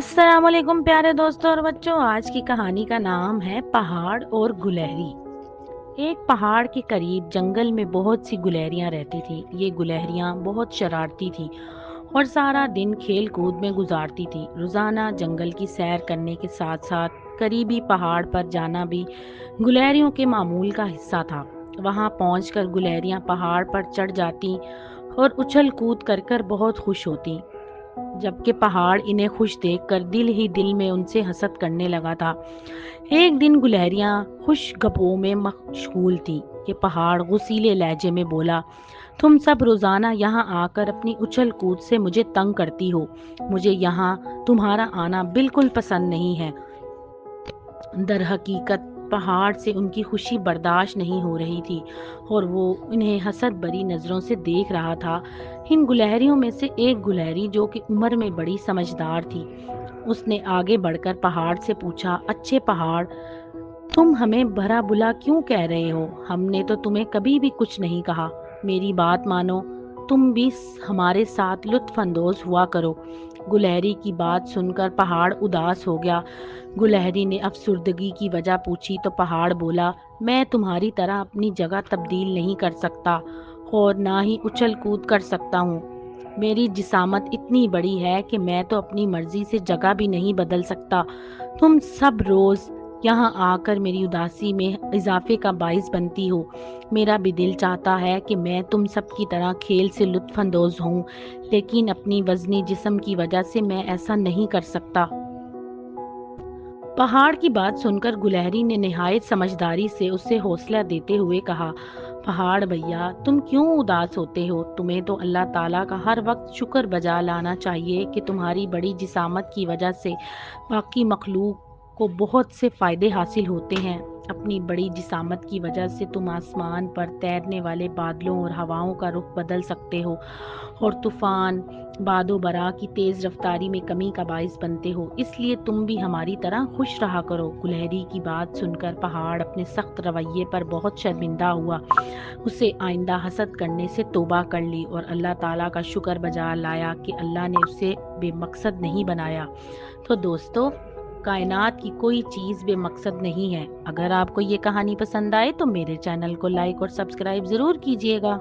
अस्सलाम वालेकुम प्यारे दोस्तों और बच्चों। आज की कहानी का नाम है पहाड़ और गुलहरी। एक पहाड़ के करीब जंगल में बहुत सी गुलहरियां रहती थी। ये गुलहरियां बहुत शरारती थी और सारा दिन खेल कूद में गुजारती थी। रोजाना जंगल की सैर करने के साथ साथ करीबी पहाड़ पर जाना भी गुलहरियों के मामूल का हिस्सा था। वहां पहुंचकर गुलहरियां पहाड़ पर चढ़ जाती और उछल कूद कर कर बहुत खुश होती, जबकि पहाड़ इन्हें खुश देखकर दिल ही दिल में उनसे हसद करने लगा था। एक दिन गुलहरियां खुश गपों में मशगूल थी कि पहाड़ गुस्सीले लहजे में बोला, तुम सब रोजाना यहाँ आकर अपनी उछल कूद से मुझे तंग करती हो। मुझे यहाँ तुम्हारा आना बिल्कुल पसंद नहीं है। दर हकीकत पहाड़ से उनकी खुशी बर्दाश्त नहीं हो रही थी और वो इन्हें हसद भरी नज़रों से देख रहा था। इन गुलहरियों में से एक गुलहरी, जो कि उम्र में बड़ी समझदार थी, उसने आगे बढ़कर पहाड़ से पूछा, अच्छे पहाड़, तुम हमें भला बुला क्यों कह रहे हो? हमने तो तुम्हें कभी भी कुछ नहीं कहा। मेरी बात मानो, तुम भी हमारे साथ लुत्फ अंदोज हुआ करो। गुलहरी की बात सुनकर पहाड़ उदास हो गया। गुलहरी ने अफसुर्दगी की वजह पूछी तो पहाड़ बोला, मैं तुम्हारी तरह अपनी जगह तब्दील नहीं कर सकता और ना ही उछल कूद कर सकता हूँ। मेरी जिसामत इतनी बड़ी है कि मैं तो अपनी मर्जी से जगह भी नहीं बदल सकता। तुम सब रोज यहाँ आकर मेरी उदासी में इजाफे का बाइस बनती हो। मेरा भी दिल चाहता है कि मैं तुम सब की तरह खेल से लुत्फ अंदोज हूँ, लेकिन अपनी वजनी जिस्म की वजह से मैं ऐसा नहीं कर सकता। पहाड़ की बात सुनकर गुलहरी ने निहायत समझदारी से उसे हौसला देते हुए कहा, पहाड़ भैया, तुम क्यों उदास होते हो? तुम्हें तो अल्लाह ताला का हर वक्त शुक्र बजा लाना चाहिए कि तुम्हारी बड़ी जिसामत की वजह से बाकी मखलूक को बहुत से फायदे हासिल होते हैं। अपनी बड़ी जिसामत की वजह से तुम आसमान पर तैरने वाले बादलों और हवाओं का रुख बदल सकते हो और तूफान, बादो बरा की तेज रफ्तारी में कमी का बाइस बनते हो। इसलिए तुम भी हमारी तरह खुश रहा करो। गुलहरी की बात सुनकर पहाड़ अपने सख्त रवैये पर बहुत शर्मिंदा हुआ। उसे आइंदा हसद करने से तौबा कर ली और अल्लाह ताला का शुक्र बजा लाया कि अल्लाह ने उसे बेमकसद नहीं बनाया। तो दोस्तों, कायनात की कोई चीज़ बेमकसद नहीं है। अगर आपको ये कहानी पसंद आए तो मेरे चैनल को लाइक और सब्सक्राइब ज़रूर कीजिएगा।